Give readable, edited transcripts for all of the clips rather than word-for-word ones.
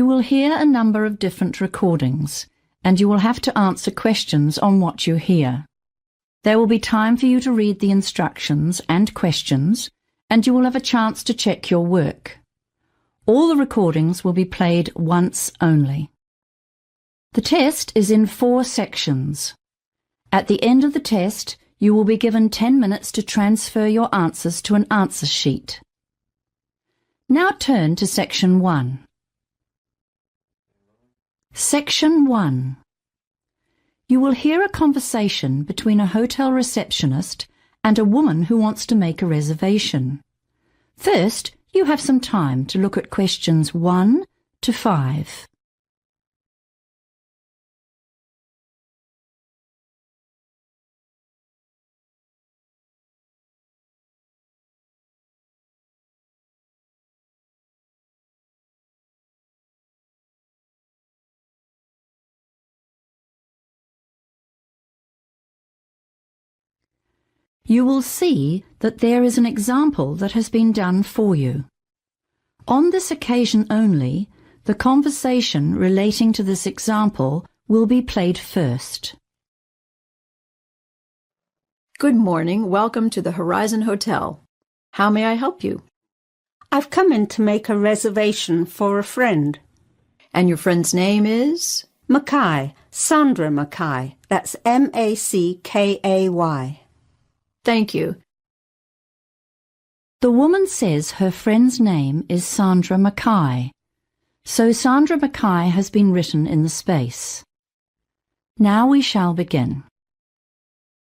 You will hear a number of different recordings, and you will have to answer questions on what you hear. There will be time for you to read the instructions and questions, and you will have a chance to check your work. All the recordings will be played once only. The test is in 4 sections. At the end of the test, you will be given 10 minutes to transfer your answers to an answer sheet. Now turn to Section 1. Section 1. You will hear a conversation between a hotel receptionist and a woman who wants to make a reservation. First, you have some time to look at questions 1 to 5. You will see that there is an example that has been done for you. On this occasion only, the conversation relating to this example will be played first. Good morning. Welcome to the Horizon Hotel. How may I help you? I've come in to make a reservation for a friend. And your friend's name is? Mackay, Sandra Mackay. That's M-A-C-K-A-Y. Thank you. The woman says her friend's name is Sandra Mackay, so Sandra Mackay has been written in the space. Now we shall begin.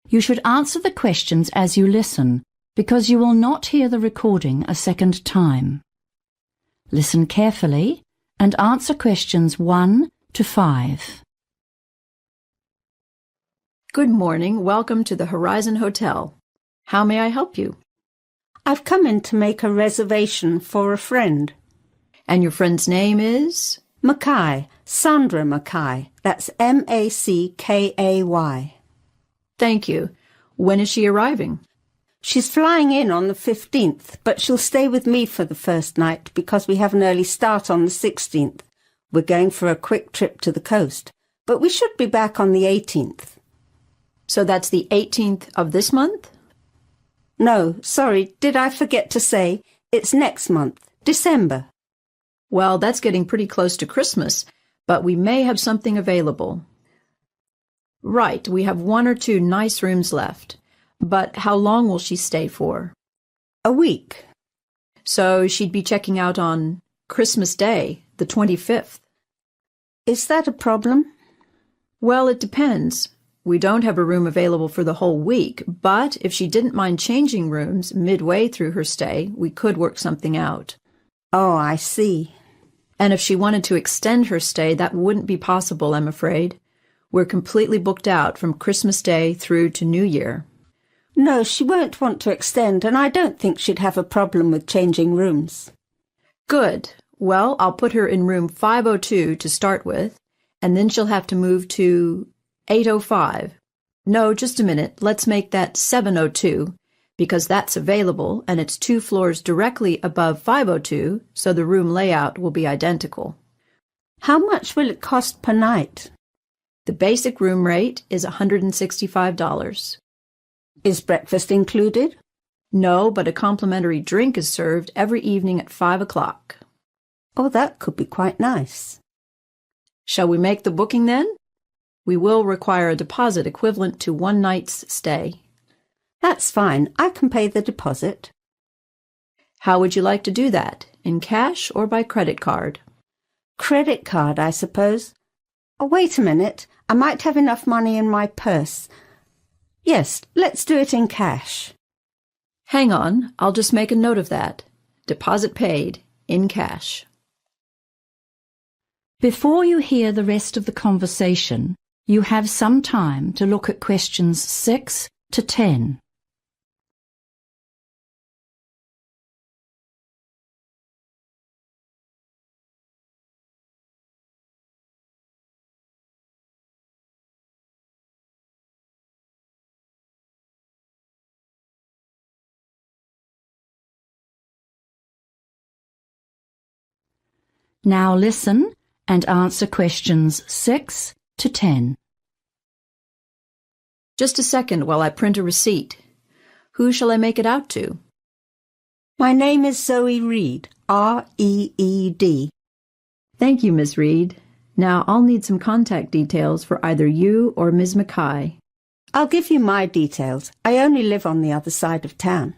You should answer the questions as you listen, because you will not hear the recording a second time. Listen carefully and answer questions 1 to 5. Good morning. Welcome to the Horizon Hotel. How may I help you? I've come in to make a reservation for a friend. And your friend's name is? Mackay, Sandra Mackay. That's M-A-C-K-A-Y. Thank you. When is she arriving? She's flying in on the 15th, but she'll stay with me for the first night because we have an early start on the 16th. We're going for a quick trip to the coast, but we should be back on the 18th. So that's the 18th of this month? No, sorry, did I forget to say? It's next month, December. Well, that's getting pretty close to Christmas, but we may have something available. Right, we have 1 or 2 nice rooms left. But how long will she stay for? A week. So she'd be checking out on Christmas Day, the 25th. Is that a problem? Well, it depends. We don't have a room available for the whole week, but if she didn't mind changing rooms midway through her stay, we could work something out. Oh, I see. And if she wanted to extend her stay, that wouldn't be possible, I'm afraid. We're completely booked out from Christmas Day through to New Year. No, she won't want to extend, and I don't think she'd have a problem with changing rooms. Good. Well, I'll put her in room 502 to start with, and then she'll have to move to 805. No, just a minute. Let's make that 702, because that's available, and it's 2 floors directly above 502, so the room layout will be identical. How much will it cost per night? The basic room rate is $165. Is breakfast included? No, but a complimentary drink is served every evening at 5 o'clock. Oh, that could be quite nice. Shall we make the booking then? We will require a deposit equivalent to 1 night's stay. That's fine. I can pay the deposit. How would you like to do that? In cash or by credit card? Credit card, I suppose. Oh, wait a minute. I might have enough money in my purse. Yes, let's do it in cash. Hang on. I'll just make a note of that. Deposit paid in cash. Before you hear the rest of the conversation, you have some time to look at questions 6 to 10. Now listen and answer questions 6 to 10. Just a second while I print a receipt. Who shall I make it out to? My name is Zoe Reed, R-E-E-D. Thank you, Miss Reed. Now I'll need some contact details for either you or Ms. Mackay. I'll give you my details. I only live on the other side of town.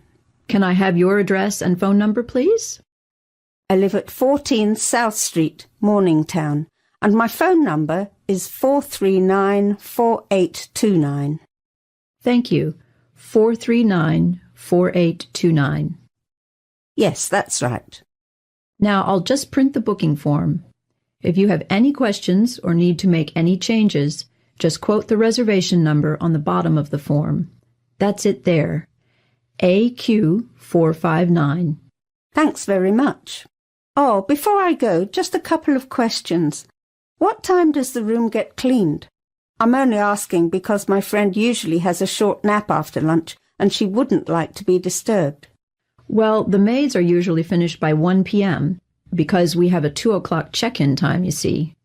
Can I have your address and phone number, please? I live at 14 South Street, Morningtown, and my phone number is 439-4829. Thank you. 439-4829. Yes, that's right. Now I'll just print the booking form. If you have any questions or need to make any changes, just quote the reservation number on the bottom of the form. That's it there. AQ459. Thanks very much. Oh, before I go, just a couple of questions. What time does the room get cleaned? I'm only asking because my friend usually has a short nap after lunch and she wouldn't like to be disturbed. Well, the maids are usually finished by 1 p.m. because we have a 2 o'clock check-in time, you see.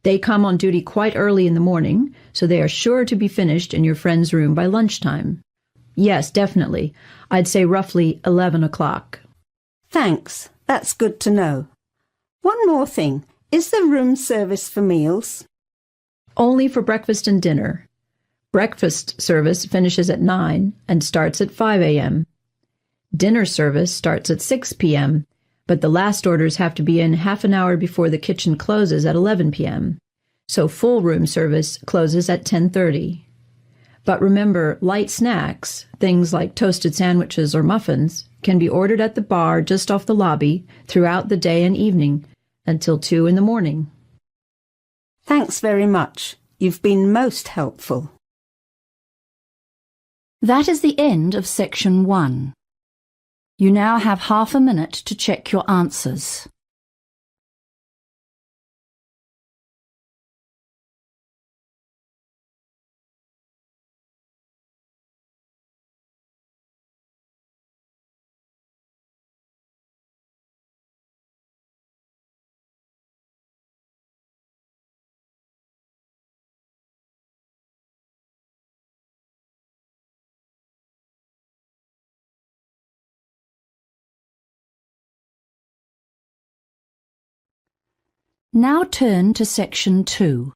They come on duty quite early in the morning, so they are sure to be finished in your friend's room by lunchtime. Yes, definitely. I'd say roughly 11 o'clock. Thanks. That's good to know. One more thing. Is the room service for meals? Only for breakfast and dinner. Breakfast service finishes at 9 and starts at 5 a.m. Dinner service starts at 6 p.m., but the last orders have to be in half an hour before the kitchen closes at 11 p.m., so full room service closes at 10:30. But remember, light snacks, things like toasted sandwiches or muffins, can be ordered at the bar just off the lobby throughout the day and evening until 2 in the morning. Thanks very much. You've been most helpful. That is the end of section 1. You now have half a minute to check your answers. Now turn to Section 2.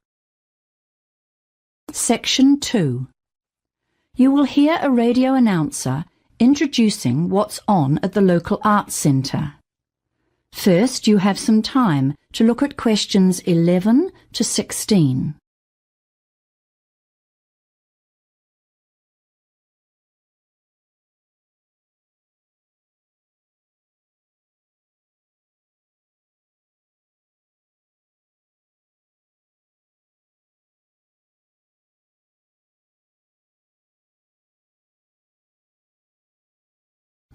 Section 2. You will hear a radio announcer introducing what's on at the local arts centre. First, you have some time to look at questions 11 to 16.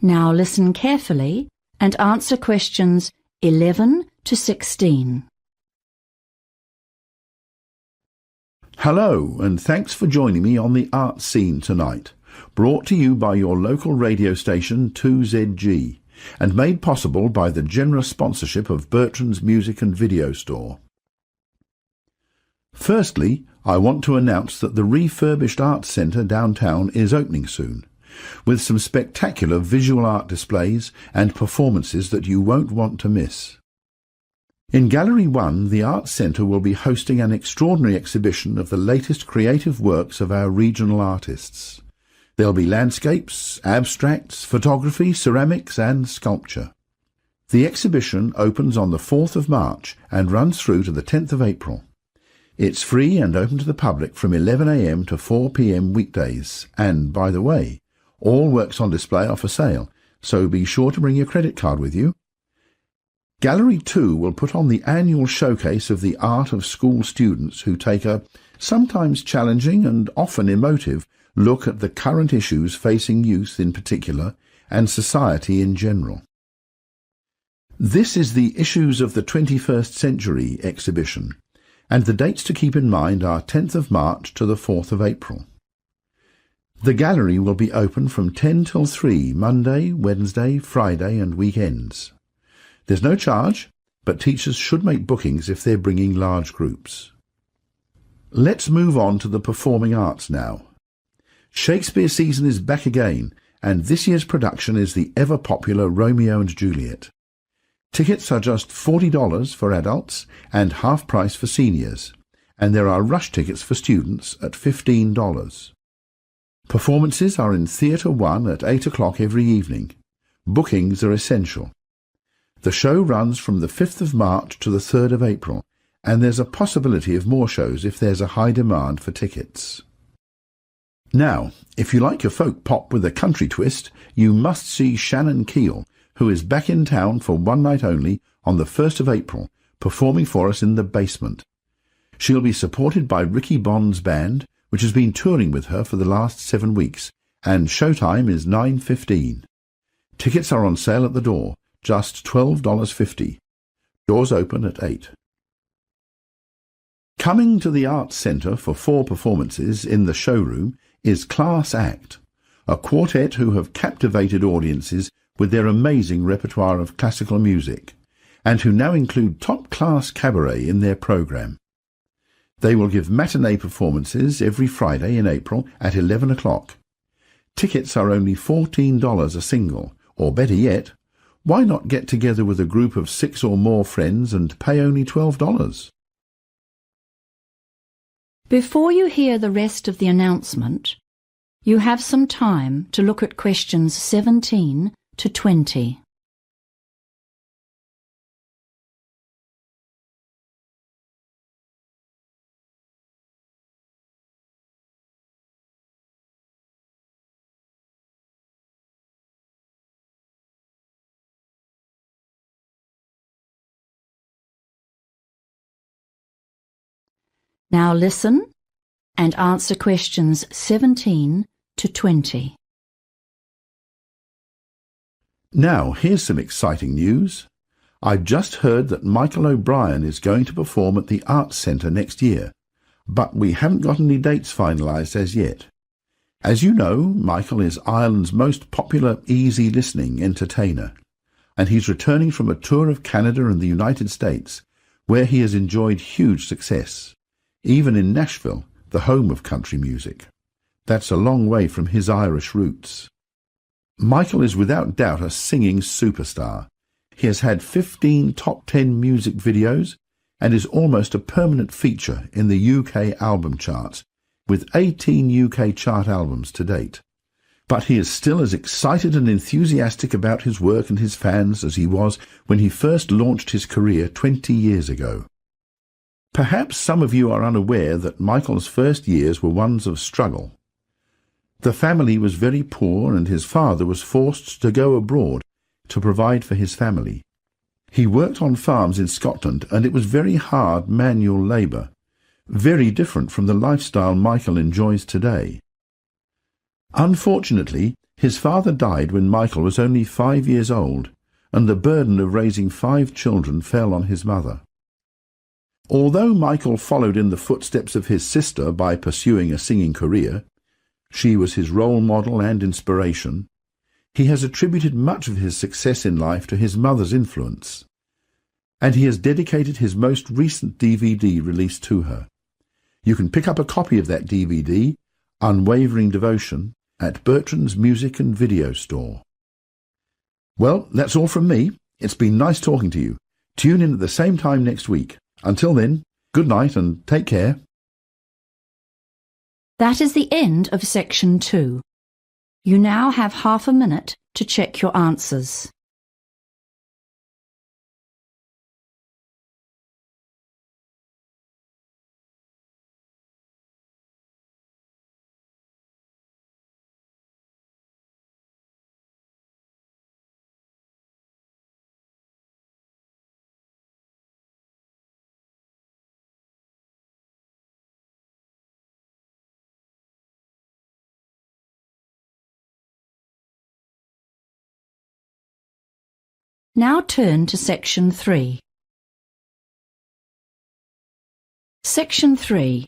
Now listen carefully and answer questions 11 to 16. Hello, and thanks for joining me on the art scene tonight, brought to you by your local radio station 2ZG, and made possible by the generous sponsorship of Bertrand's Music and Video Store. Firstly, I want to announce that the refurbished Arts Centre downtown is opening soon, with some spectacular visual art displays and performances that you won't want to miss. In Gallery 1, the Arts Centre will be hosting an extraordinary exhibition of the latest creative works of our regional artists. There'll be landscapes, abstracts, photography, ceramics and sculpture. The exhibition opens on the 4th of March and runs through to the 10th of April. It's free and open to the public from 11 a.m. to 4 p.m. weekdays, and, by the way, all works on display are for sale, so be sure to bring your credit card with you. Gallery 2 will put on the annual showcase of the art of school students who take a sometimes challenging and often emotive look at the current issues facing youth in particular and society in general. This is the Issues of the 21st Century exhibition, and the dates to keep in mind are 10th of March to the 4th of April. The gallery will be open from 10 till 3 Monday, Wednesday, Friday and weekends. There's no charge, but teachers should make bookings if they're bringing large groups. Let's move on to the performing arts now. Shakespeare season is back again, and this year's production is the ever-popular Romeo and Juliet. Tickets are just $40 for adults and half price for seniors, and there are rush tickets for students at $15. Performances are in Theatre 1 at 8 o'clock every evening. Bookings are essential. The show runs from the 5th of March to the 3rd of April, and there's a possibility of more shows if there's a high demand for tickets. Now, if you like your folk pop with a country twist, you must see Shannon Keel, who is back in town for one night only on the 1st of April, performing for us in the basement. She'll be supported by Ricky Bond's band, which has been touring with her for the last 7 weeks, and showtime is 9:15. Tickets are on sale at the door, just $12.50. Doors open at 8. Coming to the Arts Centre for 4 performances in the showroom is Class Act, a quartet who have captivated audiences with their amazing repertoire of classical music, and who now include top-class cabaret in their programme. They will give matinee performances every Friday in April at 11 o'clock. Tickets are only $14 a single, or better yet, why not get together with a group of 6 or more friends and pay only $12? Before you hear the rest of the announcement, you have some time to look at questions 17 to 20. Now listen and answer questions 17 to 20. Now, here's some exciting news. I've just heard that Michael O'Brien is going to perform at the Arts Centre next year, but we haven't got any dates finalised as yet. As you know, Michael is Ireland's most popular easy listening entertainer, and he's returning from a tour of Canada and the United States, where he has enjoyed huge success, even in Nashville, the home of country music. That's a long way from his Irish roots. Michael is without doubt a singing superstar. He has had 15 top 10 music videos and is almost a permanent feature in the UK album charts, with 18 UK chart albums to date. But he is still as excited and enthusiastic about his work and his fans as he was when he first launched his career 20 years ago. Perhaps some of you are unaware that Michael's first years were ones of struggle. The family was very poor and his father was forced to go abroad to provide for his family. He worked on farms in Scotland and it was very hard manual labour, very different from the lifestyle Michael enjoys today. Unfortunately, his father died when Michael was only 5 years old, and the burden of raising 5 children fell on his mother. Although Michael followed in the footsteps of his sister by pursuing a singing career, she was his role model and inspiration, he has attributed much of his success in life to his mother's influence, and he has dedicated his most recent DVD release to her. You can pick up a copy of that DVD, Unwavering Devotion, at Bertrand's Music and Video Store. Well, that's all from me. It's been nice talking to you. Tune in at the same time next week. Until then, good night and take care. That is the end of section 2. You now have half a minute to check your answers. Now turn to section 3. Section 3.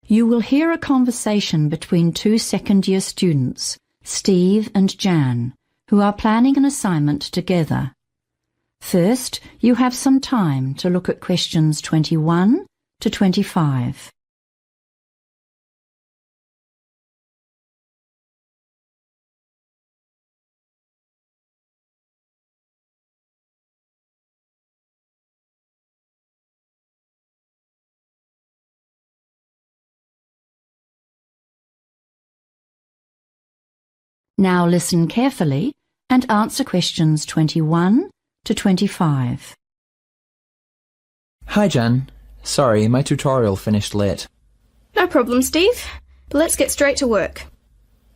You will hear a conversation between 2 second-year students, Steve and Jan, who are planning an assignment together. First, you have some time to look at questions 21 to 25. Now listen carefully and answer questions 21 to 25. Hi Jan, sorry my tutorial finished late. No problem, Steve. But let's get straight to work.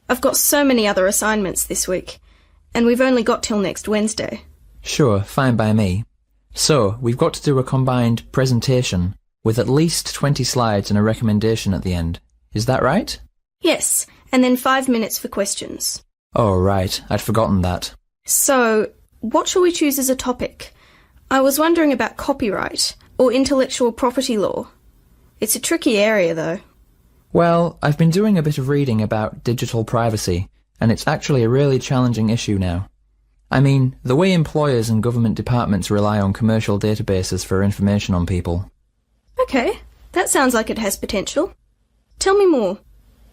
I've got so many other assignments this week, and we've only got till next Wednesday. Sure, fine by me. So, we've got to do a combined presentation with at least 20 slides and a recommendation at the end. Is that right? Yes, and then 5 minutes for questions. Oh right, I'd forgotten that. So, what shall we choose as a topic? I was wondering about copyright or intellectual property law. It's a tricky area though. Well, I've been doing a bit of reading about digital privacy, and it's actually a really challenging issue now. I mean, the way employers and government departments rely on commercial databases for information on people. Okay, that sounds like it has potential. Tell me more.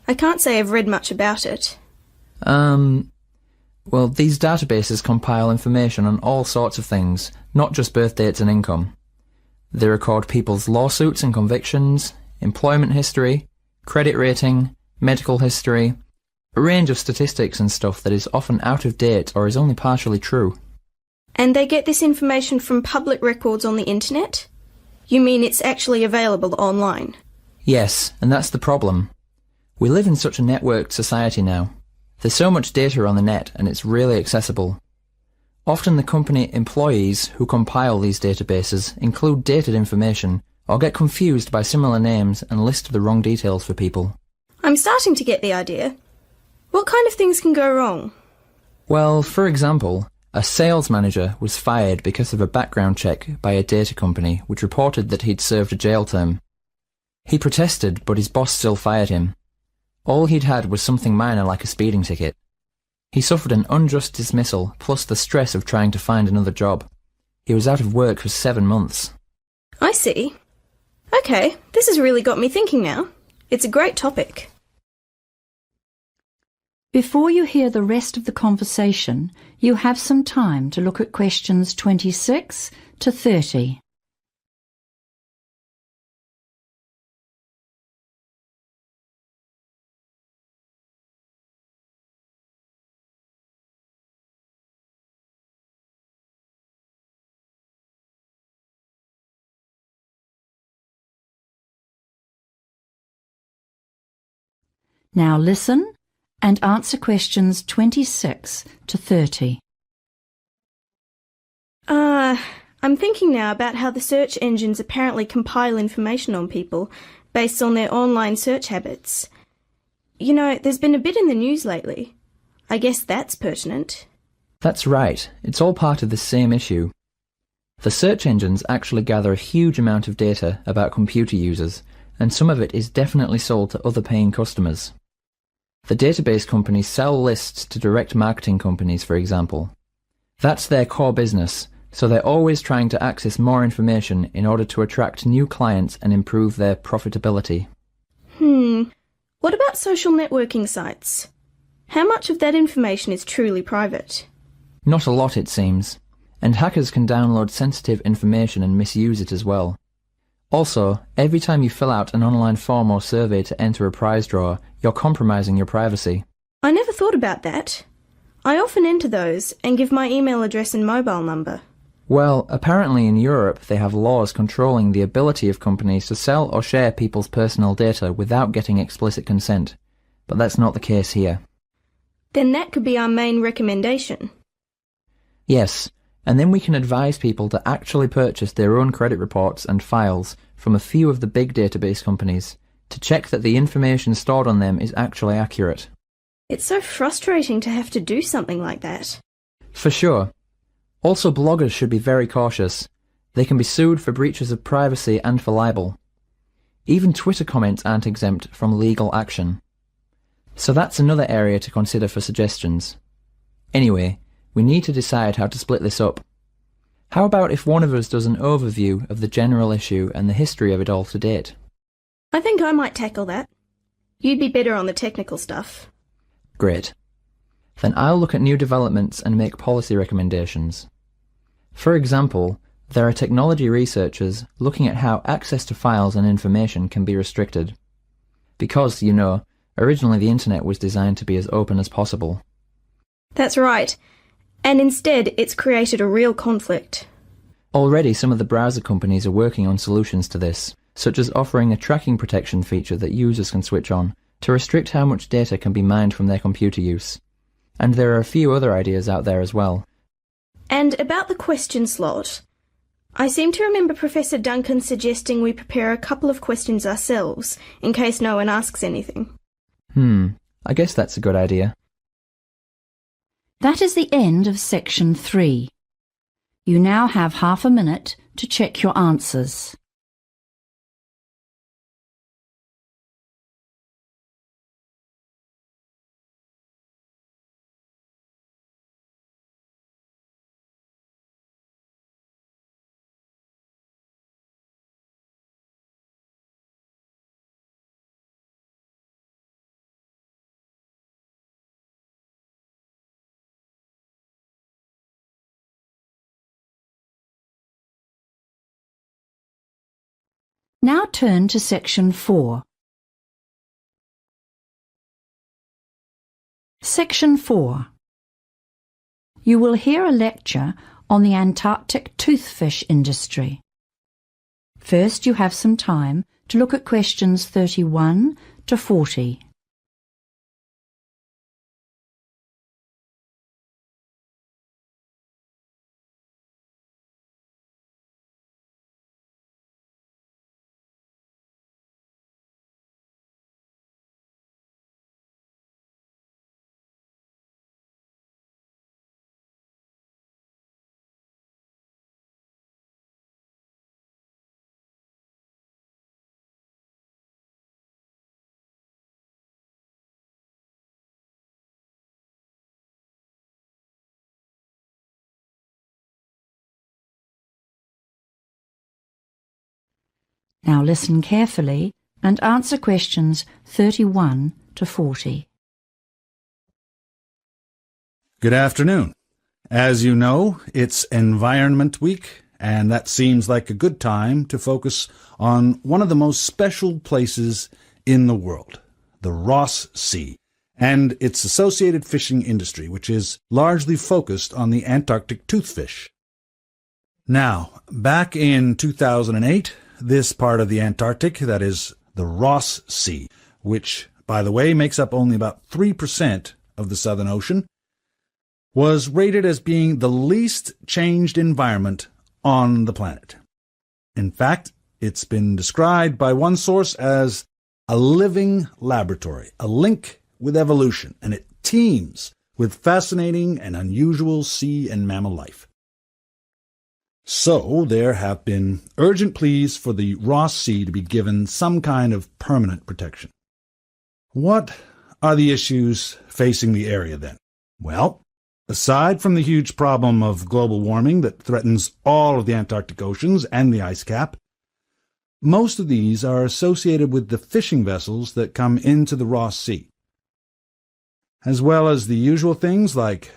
I can't say I've read much about it. Well, these databases compile information on all sorts of things, not just birth dates and income. They record people's lawsuits and convictions, employment history, credit rating, medical history, a range of statistics and stuff that is often out of date or is only partially true. And they get this information from public records on the internet? You mean it's actually available online? Yes, and that's the problem. We live in such a networked society now. There's so much data on the net and it's really accessible. Often the company employees who compile these databases include dated information or get confused by similar names and list the wrong details for people. I'm starting to get the idea. What kind of things can go wrong? Well, for example, a sales manager was fired because of a background check by a data company which reported that he'd served a jail term. He protested, but his boss still fired him. All he'd had was something minor like a speeding ticket. He suffered an unjust dismissal plus the stress of trying to find another job. He was out of work for 7 months. I see. Okay, this has really got me thinking now. It's a great topic. Before you hear the rest of the conversation, you have some time to look at questions 26 to 30. Now listen and answer questions 26 to 30. I'm thinking now about how the search engines apparently compile information on people based on their online search habits. You know, there's been a bit in the news lately. I guess that's pertinent. That's right, it's all part of the same issue. The search engines actually gather a huge amount of data about computer users, and some of it is definitely sold to other paying customers. The database companies sell lists to direct marketing companies, for example. That's their core business, so they're always trying to access more information in order to attract new clients and improve their profitability. What about social networking sites? How much of that information is truly private? Not a lot, it seems, and hackers can download sensitive information and misuse it as well. Also, every time you fill out an online form or survey to enter a prize draw, you're compromising your privacy. I never thought about that. I often enter those and give my email address and mobile number. Well, apparently in Europe they have laws controlling the ability of companies to sell or share people's personal data without getting explicit consent, but that's not the case here. Then that could be our main recommendation. Yes, and then we can advise people to actually purchase their own credit reports and files from a few of the big database companies to check that the information stored on them is actually accurate. It's so frustrating to have to do something like that. For sure. Also, bloggers should be very cautious. They can be sued for breaches of privacy and for libel. Even Twitter comments aren't exempt from legal action. So that's another area to consider for suggestions. Anyway, we need to decide how to split this up. How about if one of us does an overview of the general issue and the history of it all to date? I think I might tackle that. You'd be better on the technical stuff. Great. Then I'll look at new developments and make policy recommendations. For example, there are technology researchers looking at how access to files and information can be restricted. Because, you know, originally the internet was designed to be as open as possible. That's right. And instead, it's created a real conflict. Already some of the browser companies are working on solutions to this, such as offering a tracking protection feature that users can switch on to restrict how much data can be mined from their computer use. And there are a few other ideas out there as well. And about the question slot, I seem to remember Professor Duncan suggesting we prepare a couple of questions ourselves, in case no one asks anything. I guess that's a good idea. That is the end of section 3. You now have half a minute to check your answers. Now turn to section 4. Section 4. You will hear a lecture on the Antarctic toothfish industry. First, you have some time to look at questions 31 to 40. Now listen carefully and answer questions 31 to 40. Good afternoon. As you know, it's Environment Week, and that seems like a good time to focus on one of the most special places in the world, the Ross Sea, and its associated fishing industry, which is largely focused on the Antarctic toothfish. Now, back in 2008, this part of the Antarctic, that is the Ross Sea, which, by the way, makes up only about 3% of the Southern Ocean, was rated as being the least changed environment on the planet. In fact, it's been described by one source as a living laboratory, a link with evolution, and it teems with fascinating and unusual sea and mammal life. So there have been urgent pleas for the Ross Sea to be given some kind of permanent protection. What are the issues facing the area then? Well, aside from the huge problem of global warming that threatens all of the Antarctic oceans and the ice cap, most of these are associated with the fishing vessels that come into the Ross Sea, as well as the usual things like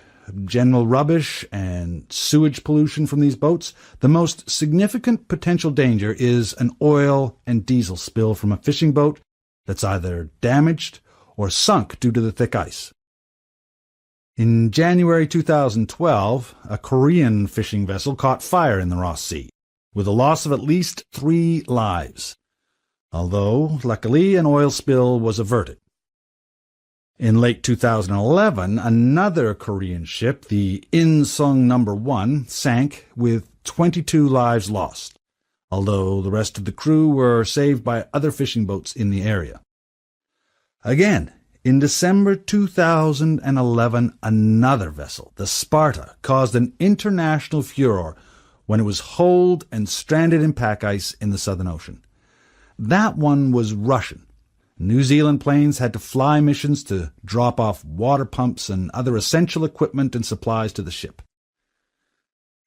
general rubbish and sewage pollution from these boats. The most significant potential danger is an oil and diesel spill from a fishing boat that's either damaged or sunk due to the thick ice. In January 2012, a Korean fishing vessel caught fire in the Ross Sea, with a loss of at least 3 lives, although, luckily, an oil spill was averted. In late 2011, another Korean ship, the Insung No. 1, sank with 22 lives lost, although the rest of the crew were saved by other fishing boats in the area. Again, in December 2011, another vessel, the Sparta, caused an international furor when it was holed and stranded in pack ice in the Southern Ocean. That one was Russian. New Zealand planes had to fly missions to drop off water pumps and other essential equipment and supplies to the ship.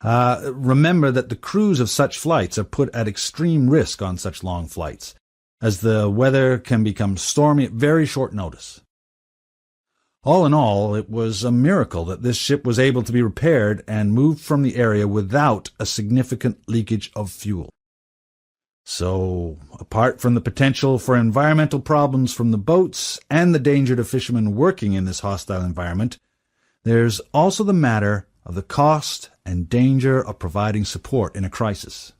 Remember that the crews of such flights are put at extreme risk on such long flights, as the weather can become stormy at very short notice. All in all, it was a miracle that this ship was able to be repaired and moved from the area without a significant leakage of fuel. So, apart from the potential for environmental problems from the boats and the danger to fishermen working in this hostile environment, there's also the matter of the cost and danger of providing support in a crisis.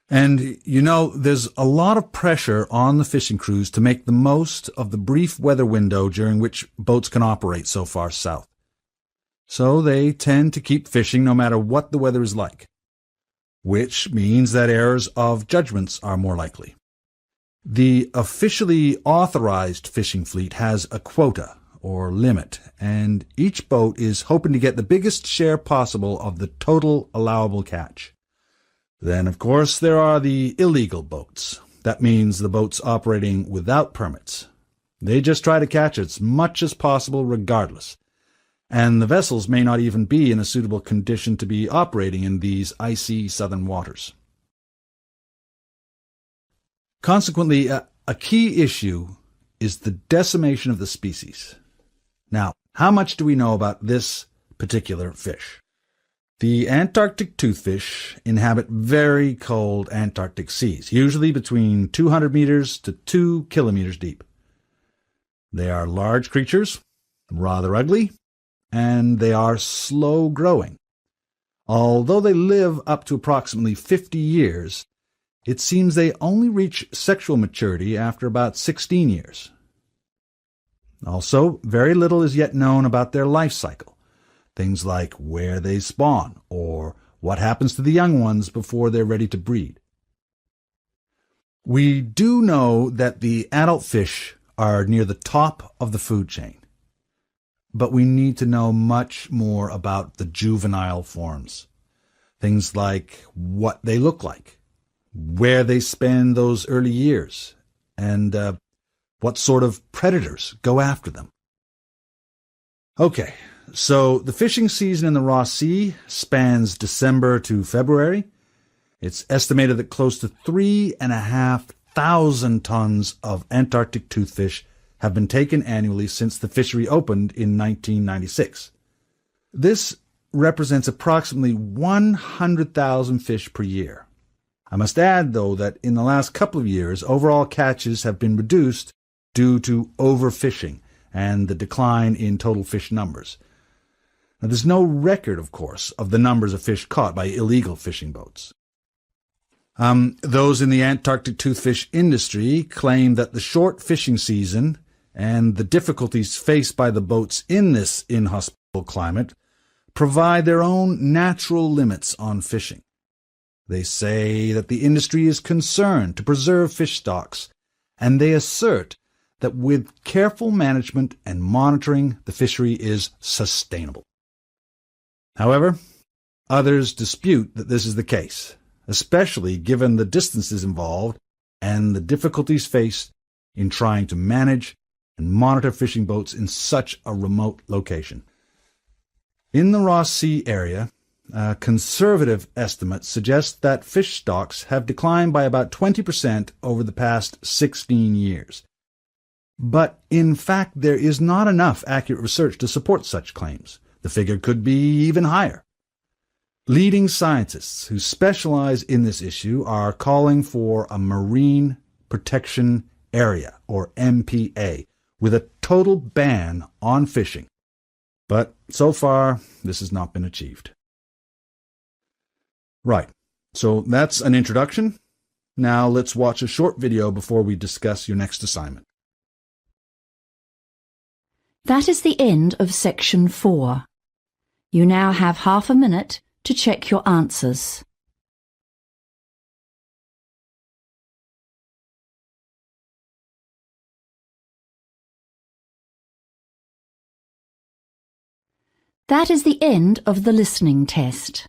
And, there's a lot of pressure on the fishing crews to make the most of the brief weather window during which boats can operate so far south. So they tend to keep fishing no matter what the weather is like, which means that errors of judgments are more likely. The officially authorized fishing fleet has a quota, or limit, and each boat is hoping to get the biggest share possible of the total allowable catch. Then, of course, there are the illegal boats. That means the boats operating without permits. They just try to catch as much as possible regardless. And the vessels may not even be in a suitable condition to be operating in these icy southern waters. Consequently, a key issue is the decimation of the species. Now, how much do we know about this particular fish? The Antarctic toothfish inhabit very cold Antarctic seas, usually between 200 meters to 2 kilometers deep. They are large creatures, rather ugly, and they are slow-growing. Although they live up to approximately 50 years, it seems they only reach sexual maturity after about 16 years. Also, very little is yet known about their life cycle. Things like where they spawn, or what happens to the young ones before they're ready to breed. We do know that the adult fish are near the top of the food chain, but we need to know much more about the juvenile forms. Things like what they look like, where they spend those early years, and what sort of predators go after them. Okay. So the fishing season in the Ross Sea spans December to February. It's estimated that close to 3,500 tons of Antarctic toothfish have been taken annually since the fishery opened in 1996. This represents approximately 100,000 fish per year. I must add, though, that in the last couple of years, overall catches have been reduced due to overfishing and the decline in total fish numbers. Now, there's no record, of course, of the numbers of fish caught by illegal fishing boats. Those in the Antarctic toothfish industry claim that the short fishing season and the difficulties faced by the boats in this inhospitable climate provide their own natural limits on fishing. They say that the industry is concerned to preserve fish stocks, and they assert that with careful management and monitoring, the fishery is sustainable. However, others dispute that this is the case, especially given the distances involved and the difficulties faced in trying to manage and monitor fishing boats in such a remote location. In the Ross Sea area, conservative estimates suggest that fish stocks have declined by about 20% over the past 16 years. But in fact, there is not enough accurate research to support such claims. The figure could be even higher. Leading scientists who specialize in this issue are calling for a Marine Protection Area, or MPA, with a total ban on fishing. But so far, this has not been achieved. Right, so that's an introduction. Now let's watch a short video before we discuss your next assignment. That is the end of section 4. You now have half a minute to check your answers. That is the end of the listening test.